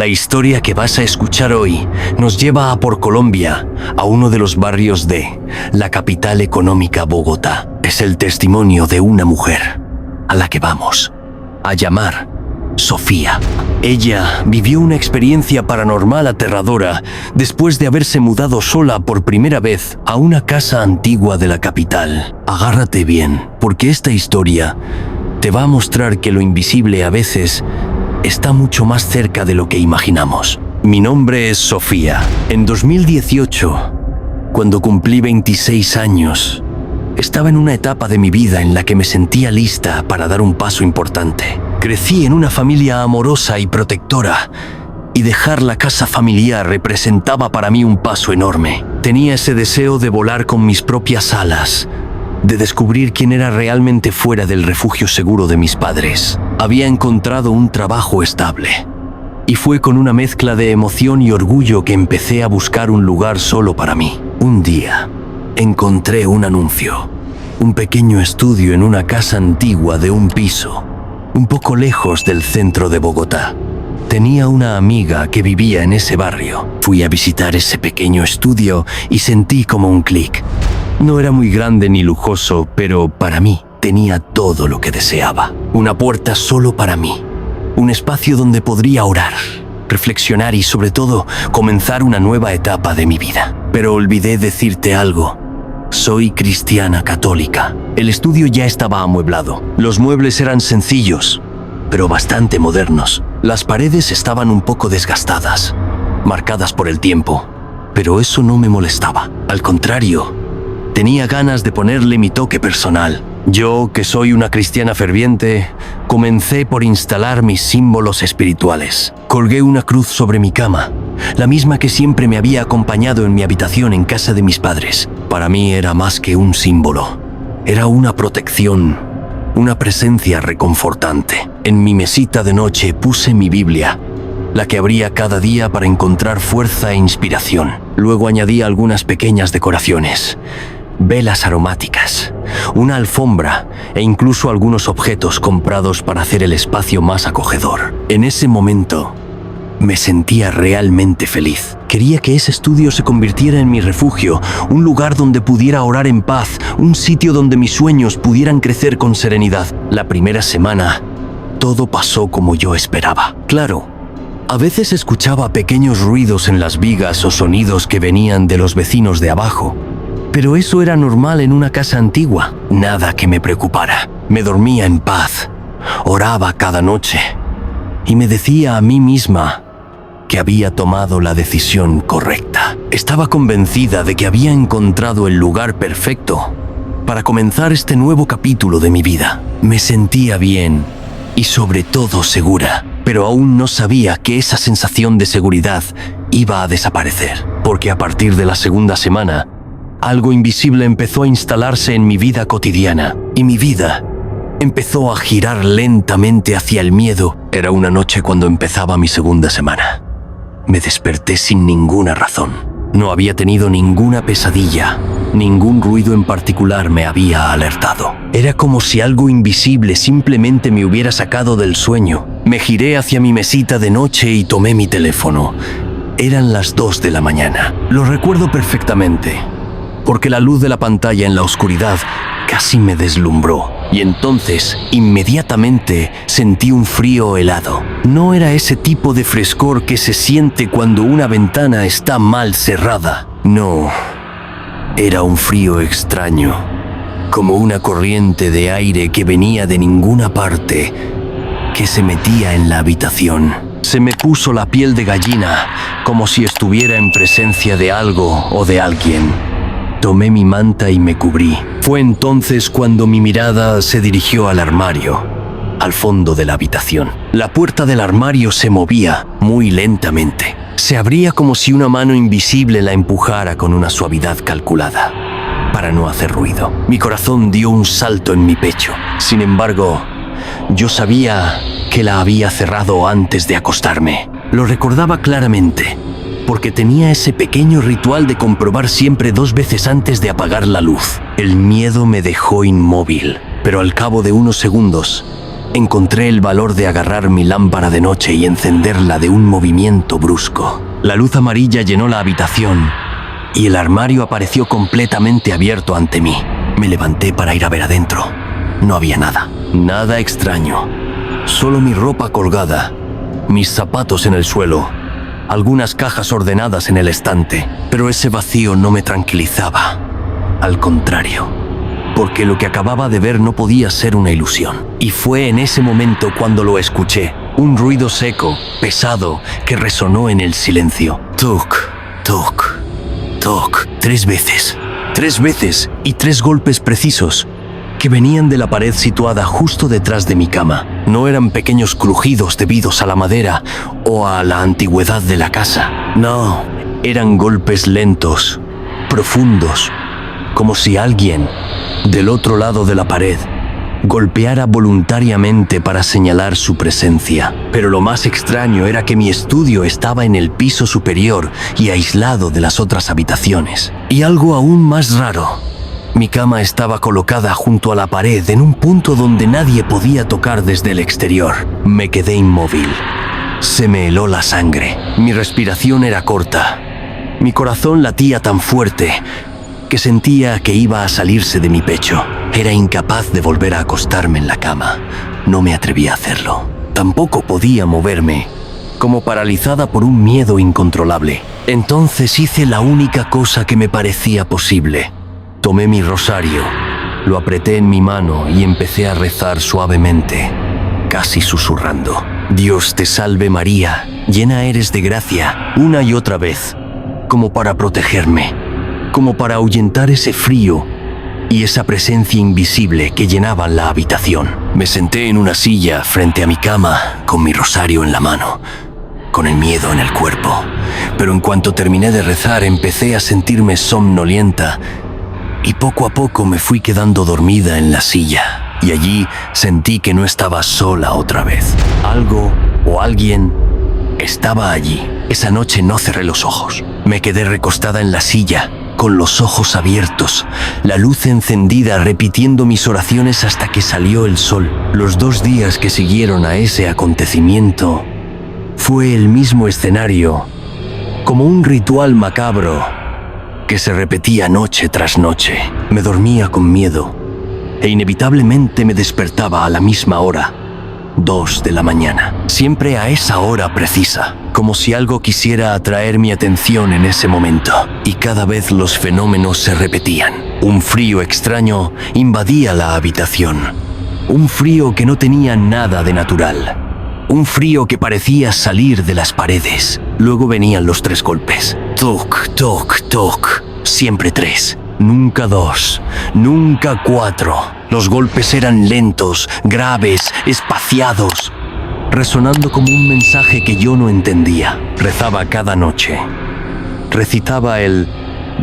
La historia que vas a escuchar hoy nos lleva a por Colombia, a uno de los barrios de la capital económica, Bogotá. Es el testimonio de una mujer a la que vamos a llamar Sofía. Ella vivió una experiencia paranormal aterradora después de haberse mudado sola por primera vez a una casa antigua de la capital. Agárrate bien, porque esta historia te va a mostrar que lo invisible a veces está mucho más cerca de lo que imaginamos. Mi nombre es Sofía. En 2018, cuando cumplí 26 años, estaba en una etapa de mi vida en la que me sentía lista para dar un paso importante. Crecí en una familia amorosa y protectora, y dejar la casa familiar representaba para mí un paso enorme. Tenía ese deseo de volar con mis propias alas, de descubrir quién era realmente fuera del refugio seguro de mis padres. Había encontrado un trabajo estable, y fue con una mezcla de emoción y orgullo que empecé a buscar un lugar solo para mí. Un día, encontré un anuncio, un pequeño estudio en una casa antigua de un piso, un poco lejos del centro de Bogotá. Tenía una amiga que vivía en ese barrio. Fui a visitar ese pequeño estudio y sentí como un clic. No era muy grande ni lujoso, pero para mí tenía todo lo que deseaba. Una puerta solo para mí. Un espacio donde podría orar, reflexionar y sobre todo comenzar una nueva etapa de mi vida. Pero olvidé decirte algo. Soy cristiana católica. El estudio ya estaba amueblado. Los muebles eran sencillos, pero bastante modernos. Las paredes estaban un poco desgastadas, marcadas por el tiempo, pero eso no me molestaba. Al contrario, tenía ganas de ponerle mi toque personal. Yo, que soy una cristiana ferviente, comencé por instalar mis símbolos espirituales. Colgué una cruz sobre mi cama, la misma que siempre me había acompañado en mi habitación en casa de mis padres. Para mí era más que un símbolo. Era una protección, una presencia reconfortante. En mi mesita de noche puse mi Biblia, la que abría cada día para encontrar fuerza e inspiración. Luego añadí algunas pequeñas decoraciones, velas aromáticas, una alfombra e incluso algunos objetos comprados para hacer el espacio más acogedor. En ese momento, me sentía realmente feliz. Quería que ese estudio se convirtiera en mi refugio, un lugar donde pudiera orar en paz, un sitio donde mis sueños pudieran crecer con serenidad. La primera semana, todo pasó como yo esperaba. Claro, a veces escuchaba pequeños ruidos en las vigas o sonidos que venían de los vecinos de abajo. Pero eso era normal en una casa antigua. Nada que me preocupara. Me dormía en paz, oraba cada noche y me decía a mí misma que había tomado la decisión correcta. Estaba convencida de que había encontrado el lugar perfecto para comenzar este nuevo capítulo de mi vida. Me sentía bien y sobre todo segura, pero aún no sabía que esa sensación de seguridad iba a desaparecer, porque a partir de la segunda semana, algo invisible empezó a instalarse en mi vida cotidiana, y mi vida empezó a girar lentamente hacia el miedo. Era una noche cuando empezaba mi segunda semana. Me desperté sin ninguna razón. No había tenido ninguna pesadilla, ningún ruido en particular me había alertado. Era como si algo invisible simplemente me hubiera sacado del sueño. Me giré hacia mi mesita de noche y tomé mi teléfono. Eran las 2 de la mañana. Lo recuerdo perfectamente, porque la luz de la pantalla en la oscuridad casi me deslumbró. Y entonces, inmediatamente, sentí un frío helado. No era ese tipo de frescor que se siente cuando una ventana está mal cerrada. No, era un frío extraño, como una corriente de aire que venía de ninguna parte, que se metía en la habitación. Se me puso la piel de gallina, como si estuviera en presencia de algo o de alguien. Tomé mi manta y me cubrí. Fue entonces cuando mi mirada se dirigió al armario, al fondo de la habitación. La puerta del armario se movía muy lentamente. Se abría como si una mano invisible la empujara con una suavidad calculada, para no hacer ruido. Mi corazón dio un salto en mi pecho. Sin embargo, yo sabía que la había cerrado antes de acostarme. Lo recordaba claramente, porque tenía ese pequeño ritual de comprobar siempre 2 veces antes de apagar la luz. El miedo me dejó inmóvil, pero al cabo de unos segundos encontré el valor de agarrar mi lámpara de noche y encenderla de un movimiento brusco. La luz amarilla llenó la habitación y el armario apareció completamente abierto ante mí. Me levanté para ir a ver adentro. No había nada, nada extraño. Solo mi ropa colgada, mis zapatos en el suelo, algunas cajas ordenadas en el estante. Pero ese vacío no me tranquilizaba. Al contrario, porque lo que acababa de ver no podía ser una ilusión. Y fue en ese momento cuando lo escuché. Un ruido seco, pesado, que resonó en el silencio. Toc, toc, toc. 3 veces. 3 veces y 3 golpes precisos que venían de la pared situada justo detrás de mi cama. No eran pequeños crujidos debidos a la madera o a la antigüedad de la casa. No, eran golpes lentos, profundos, como si alguien, del otro lado de la pared, golpeara voluntariamente para señalar su presencia. Pero lo más extraño era que mi estudio estaba en el piso superior y aislado de las otras habitaciones. Y algo aún más raro, mi cama estaba colocada junto a la pared en un punto donde nadie podía tocar desde el exterior. Me quedé inmóvil. Se me heló la sangre. Mi respiración era corta. Mi corazón latía tan fuerte que sentía que iba a salirse de mi pecho. Era incapaz de volver a acostarme en la cama. No me atreví a hacerlo. Tampoco podía moverme, como paralizada por un miedo incontrolable. Entonces hice la única cosa que me parecía posible. Tomé mi rosario, lo apreté en mi mano y empecé a rezar suavemente, casi susurrando. Dios te salve María, llena eres de gracia, una y otra vez, como para protegerme, como para ahuyentar ese frío y esa presencia invisible que llenaban la habitación. Me senté en una silla frente a mi cama, con mi rosario en la mano, con el miedo en el cuerpo. Pero en cuanto terminé de rezar, empecé a sentirme somnolienta y poco a poco me fui quedando dormida en la silla. Y allí sentí que no estaba sola otra vez. Algo o alguien estaba allí. Esa noche no cerré los ojos. Me quedé recostada en la silla, con los ojos abiertos, la luz encendida, repitiendo mis oraciones hasta que salió el sol. Los 2 días que siguieron a ese acontecimiento fue el mismo escenario, como un ritual macabro que se repetía noche tras noche. Me dormía con miedo e inevitablemente me despertaba a la misma hora, 2 de la mañana. Siempre a esa hora precisa, como si algo quisiera atraer mi atención en ese momento. Y cada vez los fenómenos se repetían. Un frío extraño invadía la habitación. Un frío que no tenía nada de natural. Un frío que parecía salir de las paredes. Luego venían los 3 golpes. Toc, toc, toc. Siempre 3. Nunca 2. Nunca 4. Los golpes eran lentos, graves, espaciados, resonando como un mensaje que yo no entendía. Rezaba cada noche. Recitaba el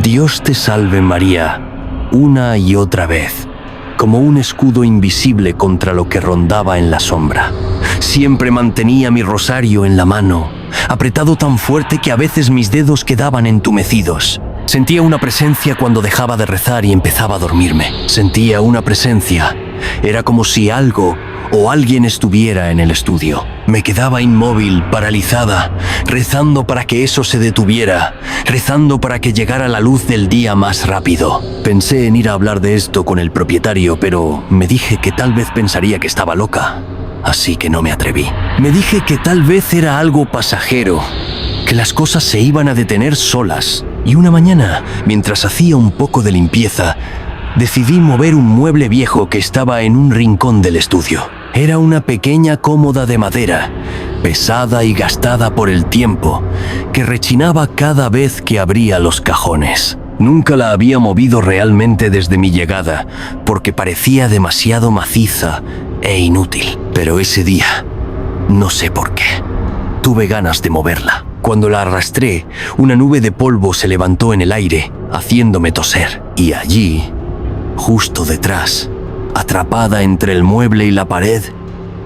Dios te salve María una y otra vez, como un escudo invisible contra lo que rondaba en la sombra. Siempre mantenía mi rosario en la mano, apretado tan fuerte que a veces mis dedos quedaban entumecidos. Sentía una presencia cuando dejaba de rezar y empezaba a dormirme. Sentía una presencia. Era como si algo o alguien estuviera en el estudio. Me quedaba inmóvil, paralizada, rezando para que eso se detuviera, rezando para que llegara la luz del día más rápido. Pensé en ir a hablar de esto con el propietario, pero me dije que tal vez pensaría que estaba loca, así que no me atreví. Me dije que tal vez era algo pasajero, que las cosas se iban a detener solas. Y una mañana, mientras hacía un poco de limpieza, decidí mover un mueble viejo que estaba en un rincón del estudio. Era una pequeña cómoda de madera, pesada y gastada por el tiempo, que rechinaba cada vez que abría los cajones. Nunca la había movido realmente desde mi llegada, porque parecía demasiado maciza e inútil. Pero ese día, no sé por qué, tuve ganas de moverla. Cuando la arrastré, una nube de polvo se levantó en el aire, haciéndome toser. Y allí, justo detrás, atrapada entre el mueble y la pared,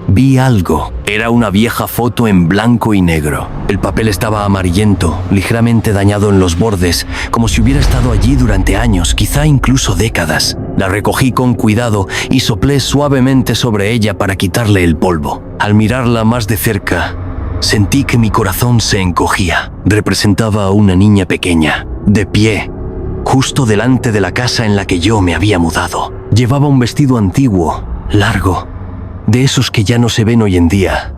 Vi algo. Era una vieja foto en blanco y negro. El papel estaba amarillento, ligeramente dañado en los bordes, como si hubiera estado allí durante años, quizá incluso décadas. La recogí con cuidado y soplé suavemente sobre ella para quitarle el polvo. Al mirarla más de cerca, sentí que mi corazón se encogía. Representaba a una niña pequeña, de pie, justo delante de la casa en la que yo me había mudado. Llevaba un vestido antiguo, largo, de esos que ya no se ven hoy en día,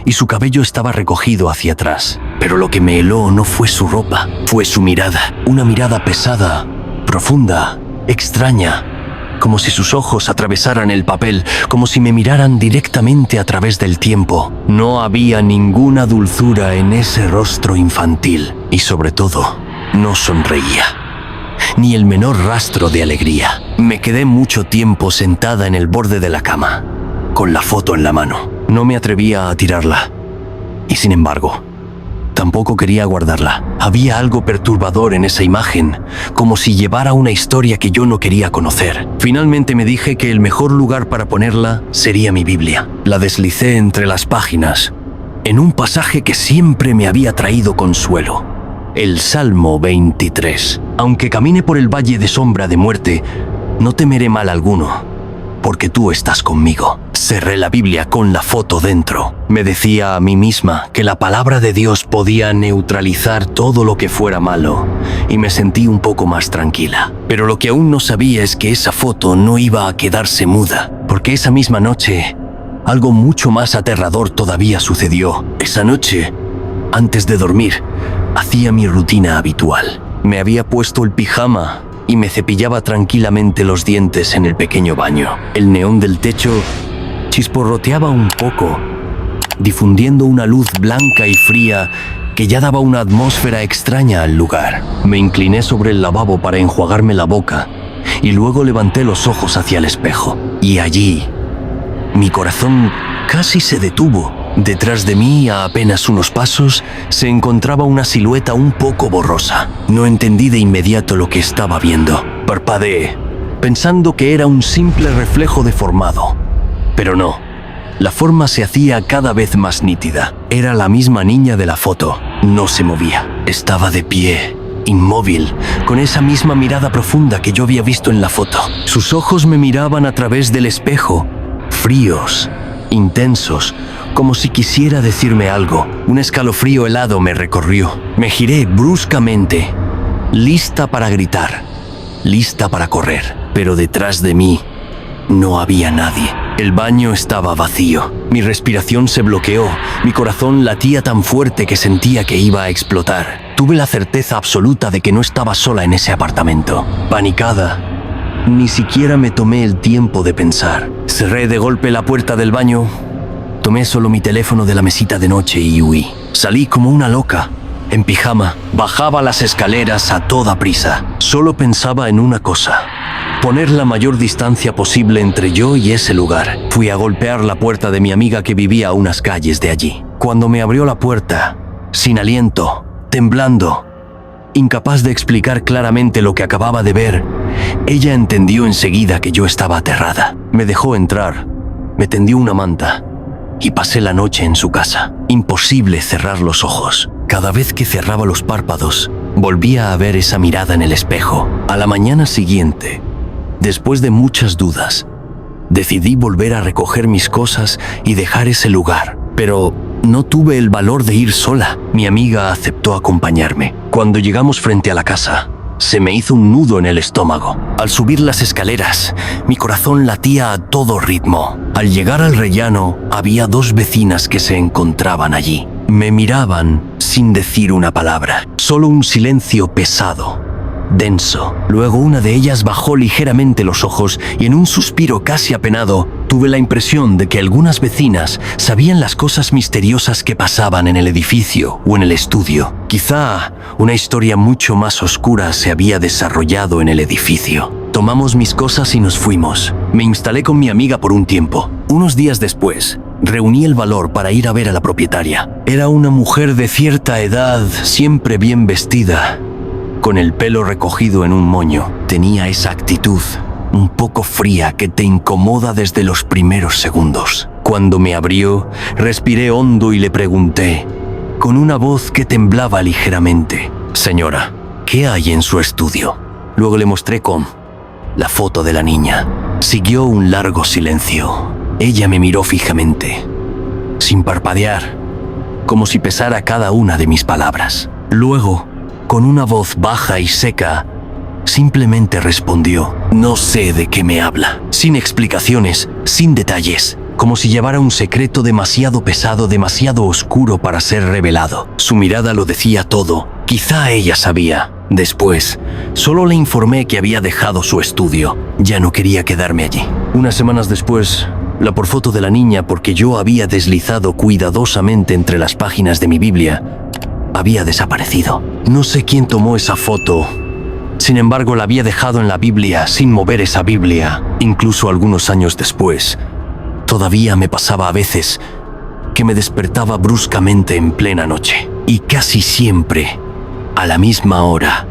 y su cabello estaba recogido hacia atrás. Pero lo que me heló no fue su ropa, fue su mirada. Una mirada pesada, profunda, extraña, como si sus ojos atravesaran el papel, como si me miraran directamente a través del tiempo. No había ninguna dulzura en ese rostro infantil, y sobre todo, no sonreía, ni el menor rastro de alegría. Me quedé mucho tiempo sentada en el borde de la cama, con la foto en la mano. No me atrevía a tirarla, y sin embargo, tampoco quería guardarla. Había algo perturbador en esa imagen, como si llevara una historia que yo no quería conocer. Finalmente me dije que el mejor lugar para ponerla sería mi Biblia. La deslicé entre las páginas, en un pasaje que siempre me había traído consuelo: el Salmo 23. Aunque camine por el valle de sombra de muerte, no temeré mal alguno, porque tú estás conmigo. Cerré la Biblia con la foto dentro. Me decía a mí misma que la palabra de Dios podía neutralizar todo lo que fuera malo, y me sentí un poco más tranquila. Pero lo que aún no sabía es que esa foto no iba a quedarse muda, porque esa misma noche, algo mucho más aterrador todavía sucedió. Esa noche, antes de dormir, hacía mi rutina habitual. Me había puesto el pijama y me cepillaba tranquilamente los dientes en el pequeño baño. El neón del techo chisporroteaba un poco, difundiendo una luz blanca y fría que ya daba una atmósfera extraña al lugar. Me incliné sobre el lavabo para enjuagarme la boca y luego levanté los ojos hacia el espejo. Y allí, mi corazón casi se detuvo. Detrás de mí, a apenas unos pasos, se encontraba una silueta un poco borrosa. No entendí de inmediato lo que estaba viendo. Parpadeé, pensando que era un simple reflejo deformado. Pero no, la forma se hacía cada vez más nítida. Era la misma niña de la foto. No se movía. Estaba de pie, inmóvil, con esa misma mirada profunda que yo había visto en la foto. Sus ojos me miraban a través del espejo, fríos, intensos, como si quisiera decirme algo. Un escalofrío helado me recorrió. Me giré bruscamente, lista para gritar, lista para correr. Pero detrás de mí no había nadie. El baño estaba vacío. Mi respiración se bloqueó. Mi corazón latía tan fuerte que sentía que iba a explotar. Tuve la certeza absoluta de que no estaba sola en ese apartamento. Panicada, ni siquiera me tomé el tiempo de pensar. Cerré de golpe la puerta del baño, tomé solo mi teléfono de la mesita de noche y huí. Salí como una loca, en pijama. Bajaba las escaleras a toda prisa. Solo pensaba en una cosa: poner la mayor distancia posible entre yo y ese lugar. Fui a golpear la puerta de mi amiga que vivía a unas calles de allí. Cuando me abrió la puerta, sin aliento, temblando, incapaz de explicar claramente lo que acababa de ver, ella entendió enseguida que yo estaba aterrada. Me dejó entrar, me tendió una manta y pasé la noche en su casa. Imposible cerrar los ojos. Cada vez que cerraba los párpados, volvía a ver esa mirada en el espejo. A la mañana siguiente, después de muchas dudas, decidí volver a recoger mis cosas y dejar ese lugar. Pero no tuve el valor de ir sola. Mi amiga aceptó acompañarme. Cuando llegamos frente a la casa, se me hizo un nudo en el estómago. Al subir las escaleras, mi corazón latía a todo ritmo. Al llegar al rellano, había dos vecinas que se encontraban allí. Me miraban sin decir una palabra. Solo un silencio pesado, denso. Luego una de ellas bajó ligeramente los ojos y en un suspiro casi apenado, tuve la impresión de que algunas vecinas sabían las cosas misteriosas que pasaban en el edificio o en el estudio. Quizá una historia mucho más oscura se había desarrollado en el edificio. Tomamos mis cosas y nos fuimos. Me instalé con mi amiga por un tiempo. Unos días después, reuní el valor para ir a ver a la propietaria. Era una mujer de cierta edad, siempre bien vestida, con el pelo recogido en un moño. Tenía esa actitud un poco fría que te incomoda desde los primeros segundos. Cuando me abrió, respiré hondo y le pregunté, con una voz que temblaba ligeramente: «Señora, ¿qué hay en su estudio?». Luego le mostré la foto de la niña. Siguió un largo silencio. Ella me miró fijamente, sin parpadear, como si pesara cada una de mis palabras. Luego, con una voz baja y seca, simplemente respondió: «No sé de qué me habla», sin explicaciones, sin detalles, como si llevara un secreto demasiado pesado, demasiado oscuro para ser revelado. Su mirada lo decía todo. Quizá ella sabía. Después, solo le informé que había dejado su estudio. Ya no quería quedarme allí. Unas semanas después, la porfoto de la niña, porque yo había deslizado cuidadosamente entre las páginas de mi Biblia, había desaparecido. No sé quién tomó esa foto. Sin embargo, la había dejado en la Biblia sin mover esa Biblia. Incluso algunos años después, todavía me pasaba a veces que me despertaba bruscamente en plena noche. Y casi siempre, a la misma hora,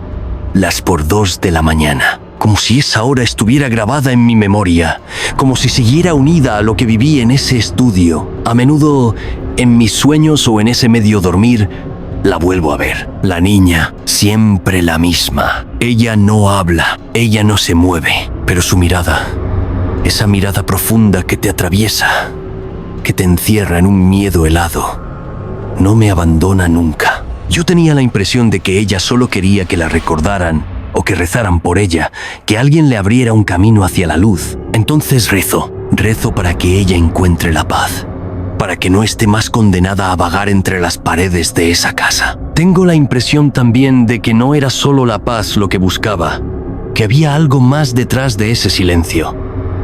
las por 2 de la mañana. Como si esa hora estuviera grabada en mi memoria, como si siguiera unida a lo que viví en ese estudio. A menudo, en mis sueños o en ese medio dormir, la vuelvo a ver. La niña, siempre la misma. Ella no habla, ella no se mueve, pero su mirada, esa mirada profunda que te atraviesa, que te encierra en un miedo helado, no me abandona nunca. Yo tenía la impresión de que ella solo quería que la recordaran o que rezaran por ella, que alguien le abriera un camino hacia la luz. Entonces rezo para que ella encuentre la paz, para que no esté más condenada a vagar entre las paredes de esa casa. Tengo la impresión también de que no era solo la paz lo que buscaba, que había algo más detrás de ese silencio,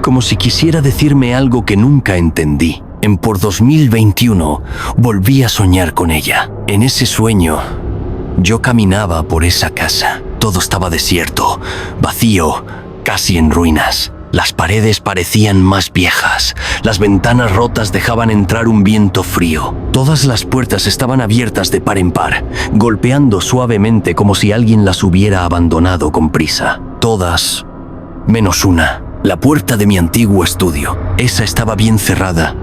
como si quisiera decirme algo que nunca entendí. Por 2021 volví a soñar con ella. En ese sueño, yo caminaba por esa casa. Todo estaba desierto, vacío, casi en ruinas. Las paredes parecían más viejas. Las ventanas rotas dejaban entrar un viento frío. Todas las puertas estaban abiertas de par en par, golpeando suavemente como si alguien las hubiera abandonado con prisa. Todas, menos una. La puerta de mi antiguo estudio. Esa estaba bien cerrada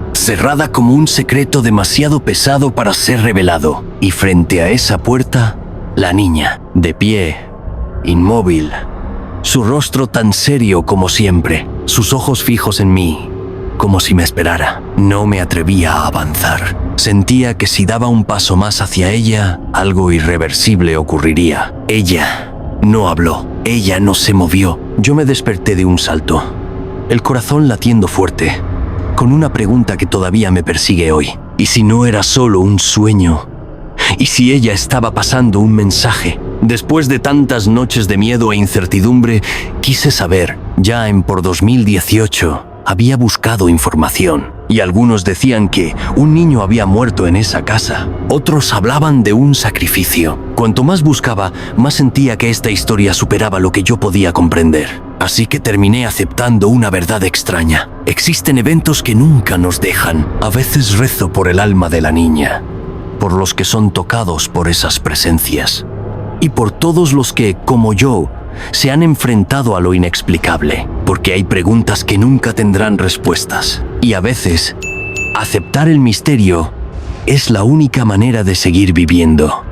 como un secreto demasiado pesado para ser revelado. Y frente a esa puerta, la niña, de pie, inmóvil, su rostro tan serio como siempre, sus ojos fijos en mí, como si me esperara. No me atrevía a avanzar. Sentía que si daba un paso más hacia ella, algo irreversible ocurriría. Ella no habló, ella no se movió. Yo me desperté de un salto, el corazón latiendo fuerte, con una pregunta que todavía me persigue hoy. ¿Y si no era solo un sueño? ¿Y si ella estaba pasando un mensaje? Después de tantas noches de miedo e incertidumbre, quise saber. Ya por 2018 había buscado información, y algunos decían que un niño había muerto en esa casa. Otros hablaban de un sacrificio. Cuanto más buscaba, más sentía que esta historia superaba lo que yo podía comprender. Así que terminé aceptando una verdad extraña. Existen eventos que nunca nos dejan. A veces rezo por el alma de la niña, por los que son tocados por esas presencias, y por todos los que, como yo, se han enfrentado a lo inexplicable, porque hay preguntas que nunca tendrán respuestas. Y a veces, aceptar el misterio es la única manera de seguir viviendo.